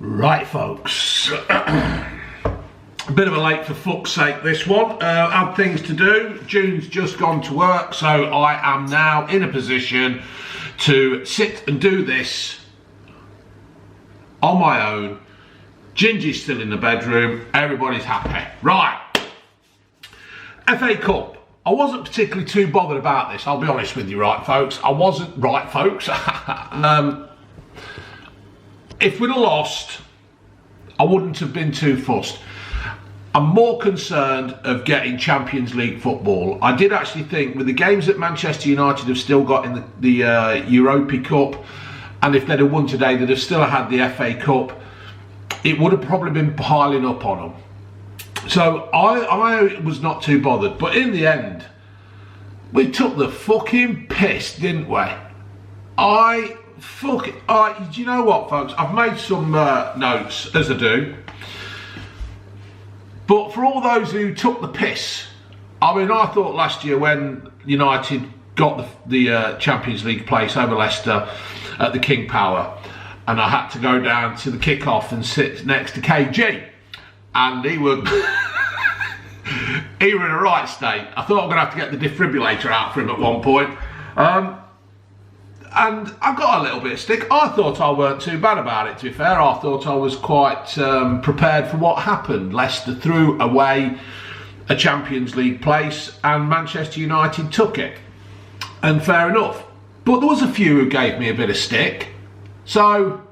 Right, folks. A bit of a late for fuck's sake this one. Had things to do. June's just gone to work, so I am now in a position to sit and do this on my own. Gingy's still in the bedroom. Everybody's happy. Right. FA Cup. I wasn't particularly too bothered about this, I'll be honest with you, right, folks. I wasn't, right, folks. If we'd have lost, I wouldn't have been too fussed. I'm more concerned of getting Champions League football. I did actually think with the games that Manchester United have still got in the Europa Cup, and if they'd have won today, they'd have still had the FA Cup, it would have probably been piling up on them. So I was not too bothered. But in the end, we took the fucking piss, didn't we? Do you know what, folks? I've made some notes, as I do. But for all those who took the piss, I mean, I thought last year when United got the Champions League place over Leicester at the King Power, and I had to go down to the kick-off and sit next to KG, and he was in a right state. I thought I'm going to have to get the defibrillator out for him at one point. And I got a little bit of stick. I thought I weren't too bad about it, to be fair. I thought I was quite prepared for what happened. Leicester threw away a Champions League place and Manchester United took it. And fair enough. But there was a few who gave me a bit of stick. So,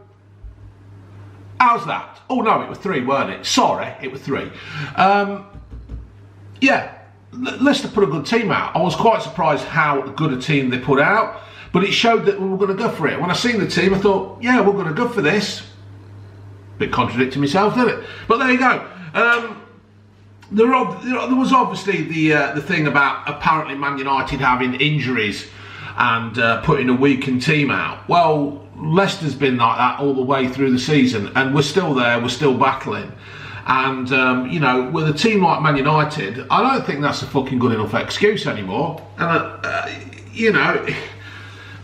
how's that? Oh no, it was 3, weren't it? Sorry, it was 3. Yeah, Leicester put a good team out. I was quite surprised how good a team they put out. But it showed that we were going to go for it. When I seen the team, I thought, yeah, we're going to go for this. Bit contradicting myself, didn't it? But there you go. There was obviously the thing about apparently Man United having injuries and putting a weakened team out. Well, Leicester's been like that all the way through the season, and we're still there, we're still battling. And, you know, with a team like Man United, I don't think that's a fucking good enough excuse anymore. And, you know...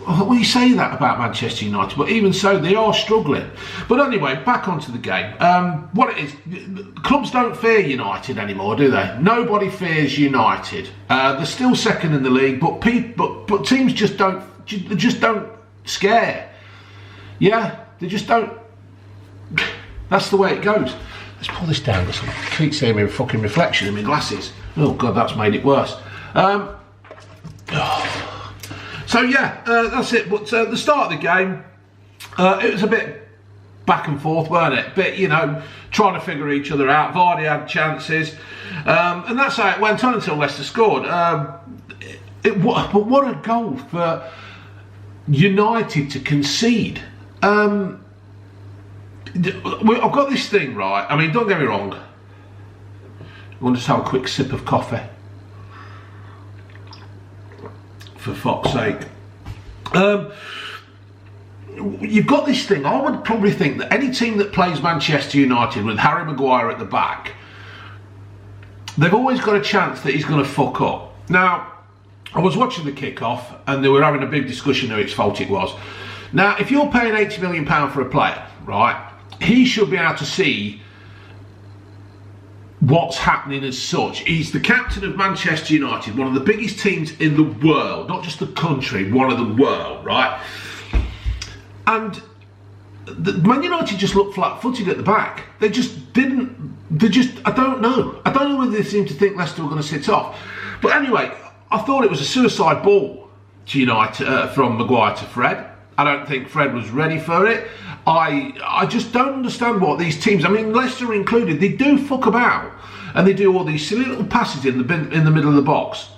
Well, you say that about Manchester United, but even so, they are struggling. But anyway, back onto the game. What it is, clubs don't fear United anymore, do they? Nobody fears United. They're still second in the league, but teams just don't scare. Yeah, they just don't. That's the way it goes. Let's pull this down because I keep seeing my fucking reflection in my glasses. Oh God, that's made it worse. So yeah, that's it. But the start of the game, it was a bit back and forth, weren't it? Bit, you know, trying to figure each other out. Vardy had chances, and that's how it went on until Leicester scored. But what a goal for United to concede. I've got this thing right. I mean, don't get me wrong. I want to just have a quick sip of coffee. For fuck's sake. You've got this thing. I would probably think that any team that plays Manchester United with Harry Maguire at the back, they've always got a chance that he's going to fuck up. Now, I was watching the kick-off and they were having a big discussion whose fault it was. Now, if you're paying £80 million for a player, right, he should be able to see what's happening as such. He's the captain of Manchester United, one of the biggest teams in the world, not just the country, one of the world, right? And Man United just looked flat-footed at the back. They just didn't, I don't know whether they seem to think Leicester were going to sit off. But anyway, I thought it was a suicide ball to United, from Maguire to Fred. I don't think Fred was ready for it. I just don't understand what these teams, I mean Leicester included, they do fuck about and they do all these silly little passes in the middle of the box,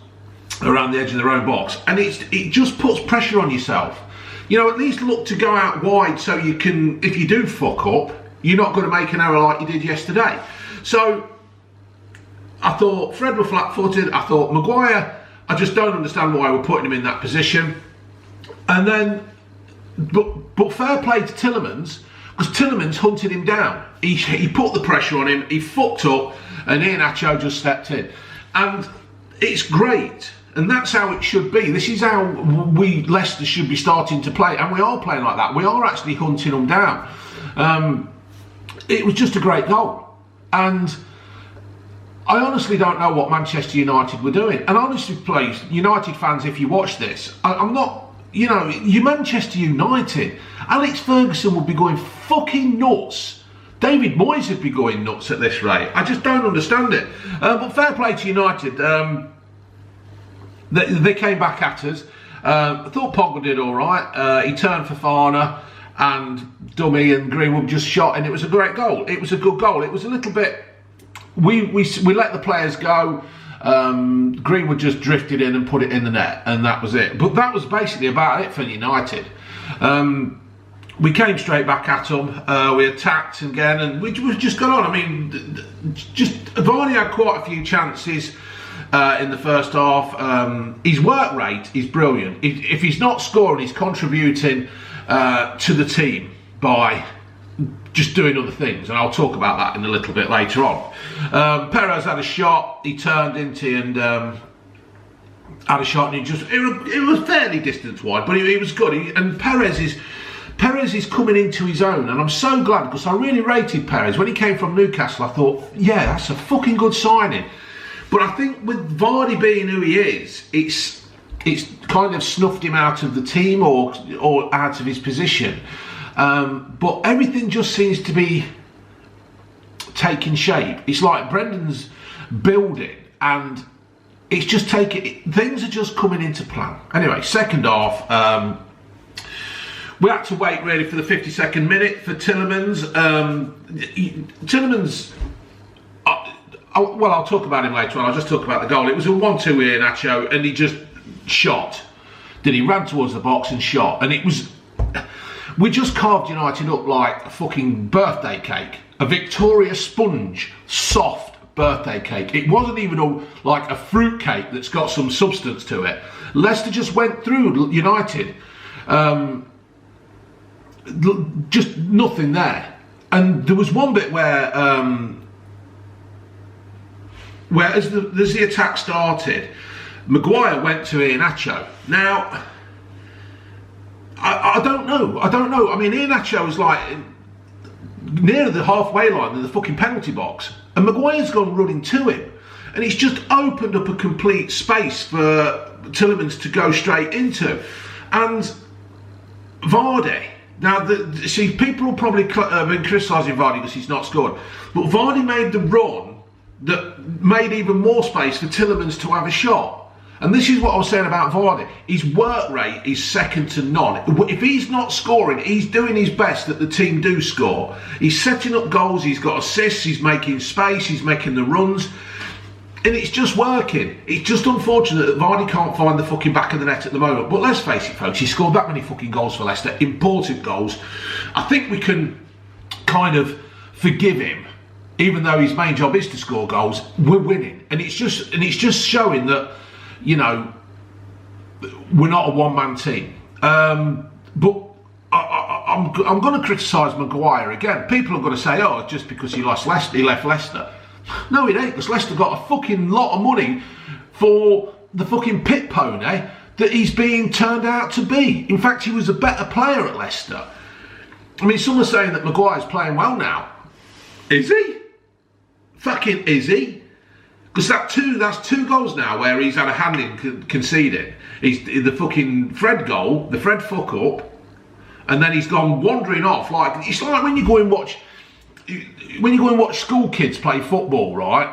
around the edge of their own box, and it just puts pressure on yourself. You know, at least look to go out wide so you can, if you do fuck up, you're not going to make an error like you did yesterday. So I thought Fred were flat-footed. I thought Maguire, I just don't understand why we're putting him in that position. And then But fair play to Tielemans, because Tielemans hunted him down. He put the pressure on him, he fucked up, and Iheanacho just stepped in. And it's great, and that's how it should be. This is how Leicester should be starting to play, and we are playing like that. We are actually hunting them down. it was just a great goal. And I honestly don't know what Manchester United were doing. And honestly, please, United fans, if you watch this, I'm not, you know, you Manchester United, Alex Ferguson would be going fucking nuts. David Moyes would be going nuts at this rate. I just don't understand it. But fair play to United. They came back at us. I thought Pogba did all right. He turned for Fana, and Dummy and Greenwood just shot, and it was a great goal. It was a good goal. It was a little bit. We let the players go. Greenwood just drifted in and put it in the net, and that was it. But that was basically about it for United. We came straight back at them. We attacked again, and we just got on. I mean, Vardy had quite a few chances in the first half. His work rate is brilliant. If he's not scoring, he's contributing to the team by just doing other things, and I'll talk about that in a little bit later on. Perez had a shot. He turned into and had a shot, and it was fairly distance wide, but he was good. And Perez is coming into his own, and I'm so glad, because I really rated Perez when he came from Newcastle. I thought, yeah, that's a fucking good signing. But I think with Vardy being who he is, it's kind of snuffed him out of the team or out of his position. But everything just seems to be taking shape. It's like Brendan's building, and it's just things are just coming into plan. Anyway, second half, we had to wait really for the 52nd minute for Tielemans. Tielemans, well, I'll talk about him later on. I'll just talk about the goal. It was a 1-2 here, Nacho, and he just shot. He ran towards the box and shot, and it was. We just carved United up like a fucking birthday cake. A Victoria Sponge soft birthday cake. It wasn't even like a fruit cake that's got some substance to it. Leicester just went through United. Just nothing there. And there was one bit where as the attack started, Maguire went to Iheanacho. Now, I don't know. I mean, Iheanacho was like near the halfway line in the fucking penalty box, and Maguire's gone running to him, and it's just opened up a complete space for Tielemans to go straight into. And Vardy, now, see, people will probably been criticising Vardy because he's not scored, but Vardy made the run that made even more space for Tielemans to have a shot. And this is what I was saying about Vardy. His work rate is second to none. If he's not scoring, he's doing his best that the team do score. He's setting up goals, he's got assists, he's making space, he's making the runs. And it's just working. It's just unfortunate that Vardy can't find the fucking back of the net at the moment. But let's face it, folks, he scored that many fucking goals for Leicester, important goals. I think we can kind of forgive him, even though his main job is to score goals. We're winning. And it's just showing that, you know, we're not a one-man team. But I'm going to criticise Maguire again. People are going to say, oh, just because he left Leicester. No, it ain't, because Leicester got a fucking lot of money for the fucking pit pony that he's being turned out to be. In fact, he was a better player at Leicester. I mean, some are saying that Maguire's playing well now. Is he? Fucking is he? Because that's two goals now where he's had a hand in conceding. He's the fucking Fred goal, the Fred fuck up, and then he's gone wandering off. Like, it's like when you go and watch school kids play football, right?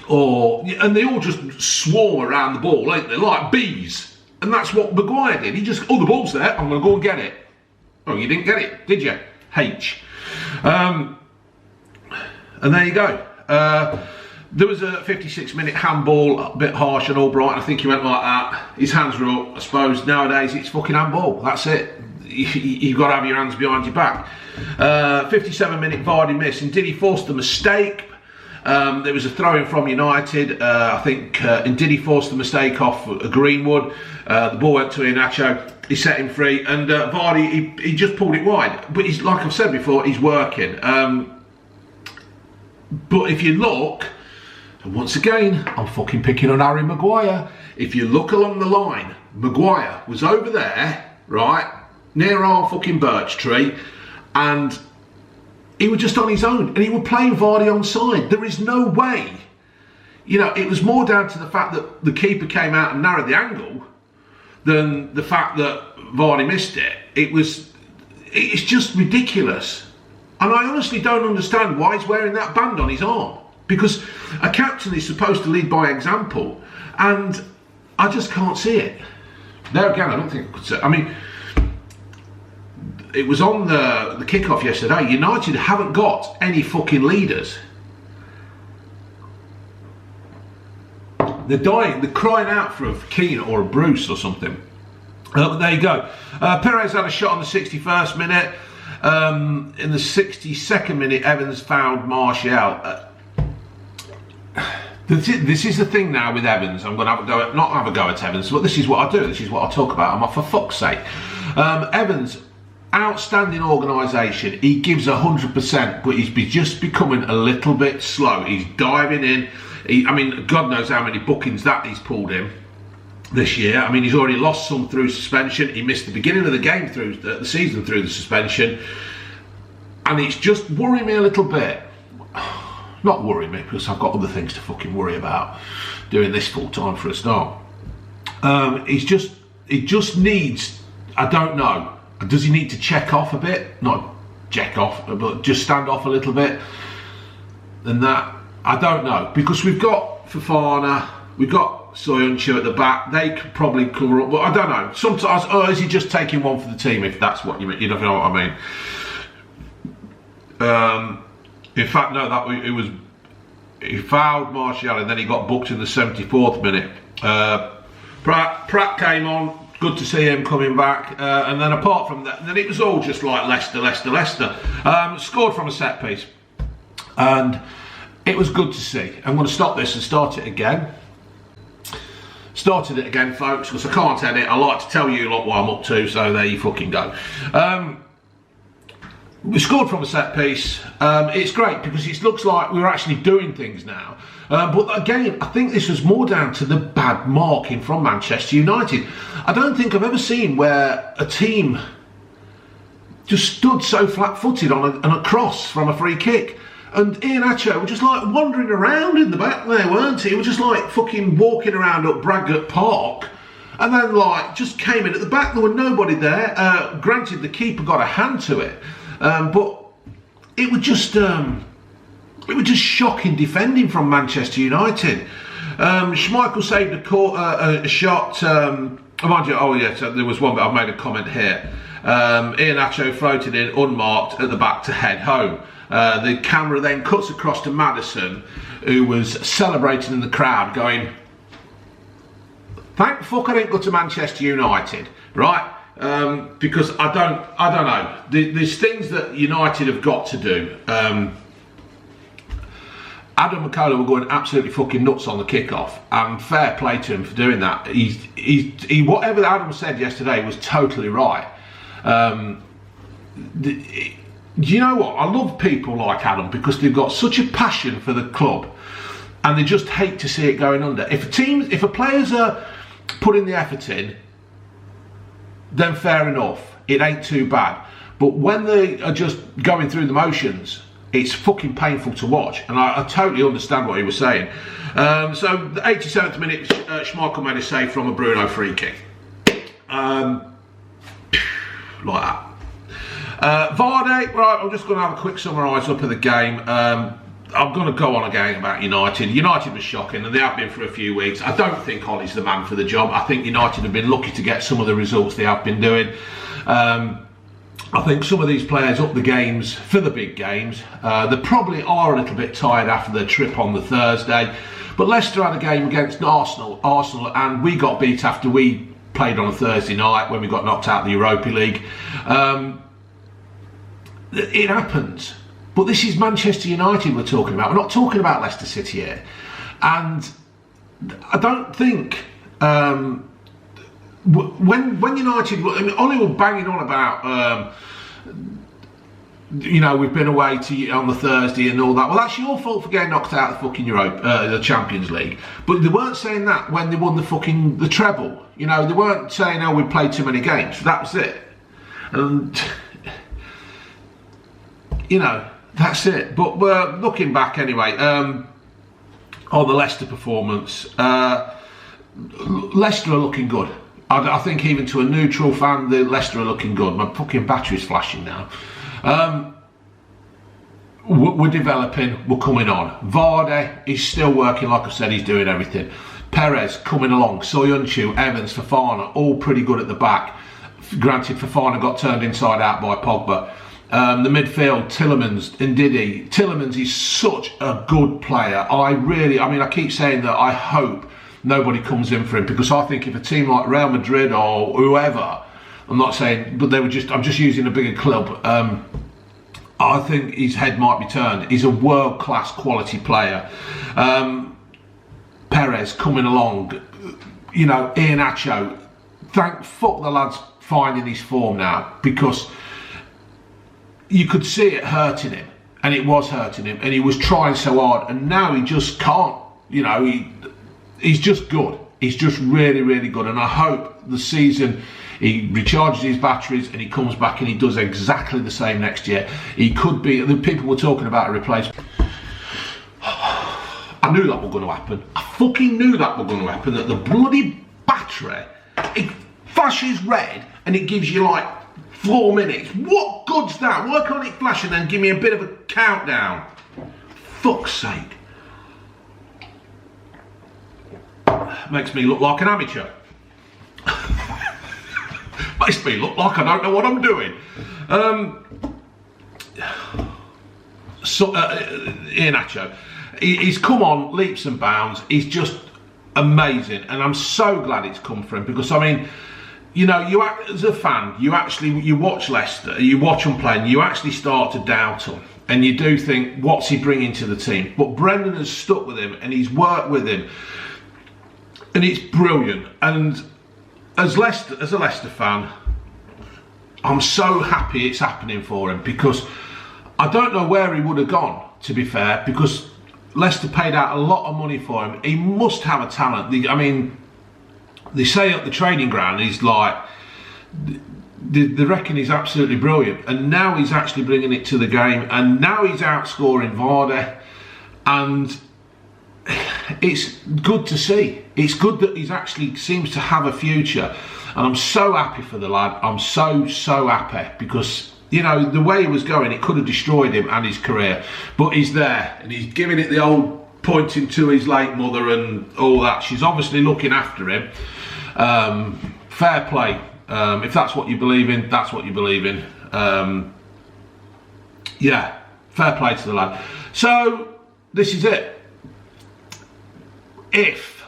And they all just swarm around the ball, ain't they? Like bees. And that's what Maguire did. He just, the ball's there, I'm going to go and get it. Oh, you didn't get it, did you? H. And there you go. There was a 56-minute handball, a bit harsh on Albright. I think he went like that. His hands were up. I suppose nowadays it's fucking handball. That's it. You've got to have your hands behind your back. 57-minute Vardy miss. And did he force the mistake? There was a throw-in from United. I think, and did he force the mistake off Greenwood? The ball went to Iheanacho. He set him free. And Vardy, he just pulled it wide. But he's, like I've said before, he's working. But if you look, and once again, I'm fucking picking on Harry Maguire. If you look along the line, Maguire was over there, right, near our fucking birch tree, and he was just on his own, and he was playing Vardy on side. There is no way. You know, it was more down to the fact that the keeper came out and narrowed the angle than the fact that Vardy missed it. It's just ridiculous. And I honestly don't understand why he's wearing that band on his arm. Because a captain is supposed to lead by example, and I just can't see it. There again, I don't think I could say. I mean, it was on the kickoff yesterday. United haven't got any fucking leaders. They're dying. They're crying out for a Keane or a Bruce or something. But there you go. Perez had a shot on the 61st minute. In the 62nd minute, Evans fouled Martial. This is the thing now with Evans. I'm going to not have a go at Evans, but this is what I do. This is what I talk about. I'm off for fuck's sake. Evans, outstanding organisation. He gives 100%, but he's just becoming a little bit slow. He's diving in. I mean, God knows how many bookings that he's pulled in this year. I mean, he's already lost some through suspension. He missed the beginning of the game through the season through the suspension, and it's just worrying me a little bit. Not worrying me, because I've got other things to fucking worry about doing this full time for a start. He just needs, I don't know, does he need to check off a bit? Not check off, but just stand off a little bit. And that, I don't know, because we've got Fofana, we've got Soyuncu at the back. They could probably cover up, but I don't know. Sometimes, is he just taking one for the team? If that's what you mean, you don't know what I mean. In fact, no, he fouled Martial and then he got booked in the 74th minute. Pratt came on. Good to see him coming back. And then apart from that, then it was all just like Leicester. Scored from a set piece, and it was good to see. I'm going to stop this and start it again. Started it again, folks, because I can't edit. I like to tell you lot what I'm up to, so there you fucking go. We scored from a set piece. It's great because it looks like we're actually doing things now. But again, I think this was more down to the bad marking from Manchester United. I don't think I've ever seen where a team just stood so flat-footed on a cross from a free kick. And Iheanacho was just like wandering around in the back there, weren't he? He was just like fucking walking around up Bradgate Park, and then like just came in at the back. There were nobody there. Granted, the keeper got a hand to it, but it was just shocking defending from Manchester United. Schmeichel saved a shot. Mind you, oh yeah, so there was one, but I've made a comment here. Iheanacho floated in unmarked at the back to head home. The camera then cuts across to Maddison, who was celebrating in the crowd, going, "Thank fuck I didn't go to Manchester United, right?" Because I don't know. There's things that United have got to do. Adam McCullough were going absolutely fucking nuts on the kickoff, and fair play to him for doing that. He whatever Adam said yesterday was totally right. Do you know what? I love people like Adam because they've got such a passion for the club, and they just hate to see it going under. If a players are putting the effort in, then fair enough, it ain't too bad. But when they are just going through the motions, it's fucking painful to watch, and I totally understand what he was saying. So the 87th minute, Schmeichel made a save from a Bruno free kick, like that. Vardy, right, I'm just going to have a quick summarise up of the game. I'm going to go on again about United. United was shocking, and they have been for a few weeks. I don't think Ollie's the man for the job. I think United have been lucky to get some of the results they have been doing. I think some of these players up the games for the big games. They probably are a little bit tired after their trip on the Thursday. But Leicester had a game against Arsenal, and we got beat after we played on a Thursday night when we got knocked out of the Europa League. It happens, but this is Manchester United we're talking about. We're not talking about Leicester City here, and I don't think when United, I mean, Ollie was banging on about we've been away on the Thursday and all that. Well, that's your fault for getting knocked out of the fucking the Champions League. But they weren't saying that when they won the treble. They weren't saying, we played too many games. That was it. And that's it. But looking back anyway, on the Leicester performance, Leicester are looking good. I think even to a neutral fan, the Leicester are looking good. My fucking battery's flashing now. We're developing, we're coming on. Vardy is still working, like I said, he's doing everything. Perez coming along, Soyuncu, Evans, Fofana, all pretty good at the back. Granted, Fofana got turned inside out by Pogba. The midfield, Tielemans, Ndidi. Tielemans is such a good player. I keep saying that I hope nobody comes in for him, because I think if a team like Real Madrid or whoever, I'm not saying, but I'm just using a bigger club, I think his head might be turned. He's a world-class quality player. Perez coming along, Iheanacho, fuck the lad's finding his form now, because you could see it hurting him, and it was hurting him, and he was trying so hard, and now he just can't, he's just good. He's just really, really good, and I hope the season he recharges his batteries and he comes back and he does exactly the same next year. He could be, the people were talking about a replacement. I knew that was going to happen. I fucking knew that was going to happen, that the bloody battery, it flashes red and it gives you like 4 minutes. What good's that? Why can't it flash and then give me a bit of a countdown? Fuck's sake. Makes me look like an amateur. Makes me look like I don't know what I'm doing. Iheanacho, he's come on leaps and bounds. He's just amazing, and I'm so glad it's come for him, because you as a fan, you watch Leicester, you watch them play, and you actually start to doubt them, and you do think, what's he bringing to the team? But Brendan has stuck with him, and he's worked with him, and it's brilliant. And as a Leicester fan, I'm so happy it's happening for him, because I don't know where he would have gone, to be fair, because Leicester paid out a lot of money for him. He must have a talent. They say at the training ground, he's like, they reckon he's absolutely brilliant, and now he's actually bringing it to the game, and now he's outscoring Vardy, and it's good to see. It's good that he's actually seems to have a future, and I'm so happy for the lad. I'm so happy, because the way he was going, it could have destroyed him and his career, but he's there, and he's giving it the old pointing to his late mother and all that. She's obviously looking after him. Fair play. If that's what you believe in, that's what you believe in. Yeah, fair play to the lad. So this is it. If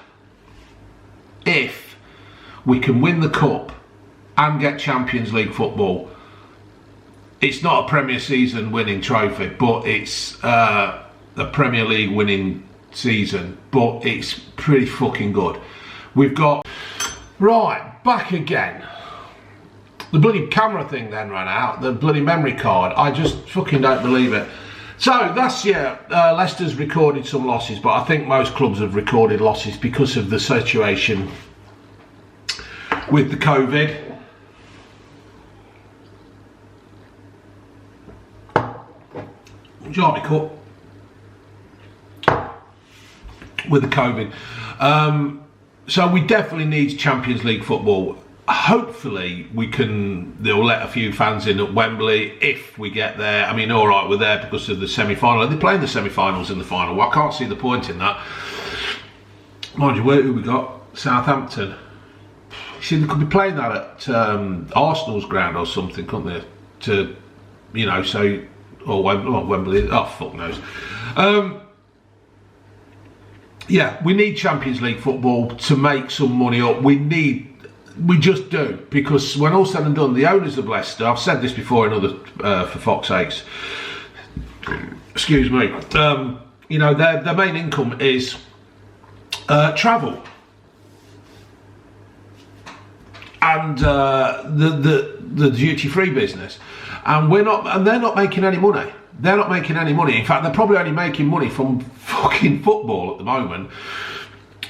we can win the cup and get Champions League football, it's not a Premier season winning trophy, but it's a Premier League winning season, but it's pretty fucking good. We've got, right, back again. The bloody camera thing then ran out, the bloody memory card. I just fucking don't believe it. So that's, Leicester's recorded some losses, but I think most clubs have recorded losses because of the situation with the COVID. Jarmy Cup. With the COVID. So we definitely need Champions League football. Hopefully they'll let a few fans in at Wembley if we get there. All right, we're there because of the semi-final. They're playing the semi-finals in the final. Well, I can't see the point in that. Mind you, who we got? Southampton. See, they could be playing that at Arsenal's ground or something, couldn't they? Or Wembley. Oh, fuck knows. Yeah, we need Champions League football to make some money up. We just do, because when all's said and done, the owners of Leicester, I've said this before in other, for fuck's sakes, excuse me, their main income is travel and the duty-free business, and they're not making any money. They're not making any money. In fact, they're probably only making money from fucking football at the moment.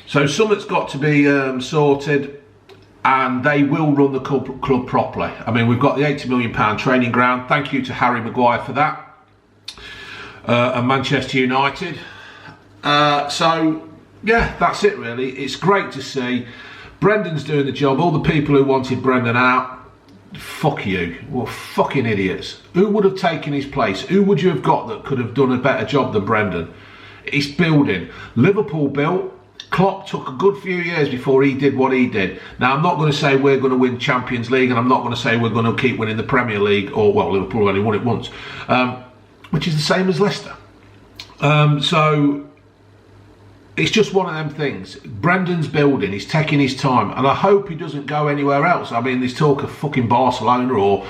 So something's got to be sorted, and they will run the club properly. We've got the £80 million training ground. Thank you to Harry Maguire for that. and Manchester United. So yeah, that's it really. It's great to see. Brendan's doing the job. All the people who wanted Brendan out, fuck you. Well, fucking idiots. Who would have taken his place? Who would you have got that could have done a better job than Brendan? It's building. Liverpool built. Klopp took a good few years before he did what he did. Now, I'm not going to say we're going to win Champions League, and I'm not going to say we're going to keep winning the Premier League, or, well, Liverpool only won it once, which is the same as Leicester. So it's just one of them things. Brendan's building, he's taking his time, and I hope he doesn't go anywhere else. I mean, there's talk of fucking Barcelona or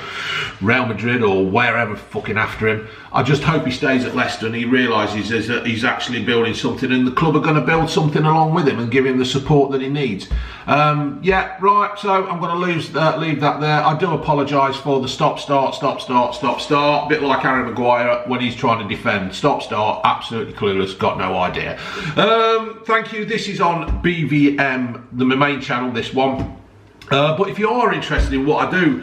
Real Madrid or wherever fucking after him. I just hope he stays at Leicester and he realises that he's actually building something, and the club are going to build something along with him and give him the support that he needs. Yeah, right, so I'm going to leave that there. I do apologise for the stop, start, a bit like Harry Maguire when he's trying to defend. Stop, start, absolutely clueless, got no idea. Thank you. This is on BVM, the main channel, this one. But if you are interested in what I do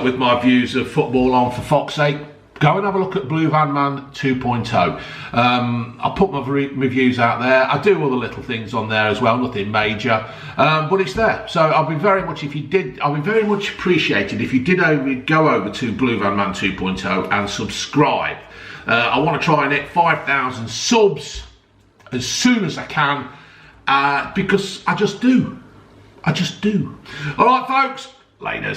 with my views of football on For Fox's Sake, go and have a look at Blue Van Man 2.0. I put my reviews out there. I do other little things on there as well, nothing major, but it's there. So I'll be very much appreciated if you did go over to Blue Van Man 2.0 and subscribe. I want to try and hit 5,000 subs as soon as I can, because I just do. All right, folks, laters.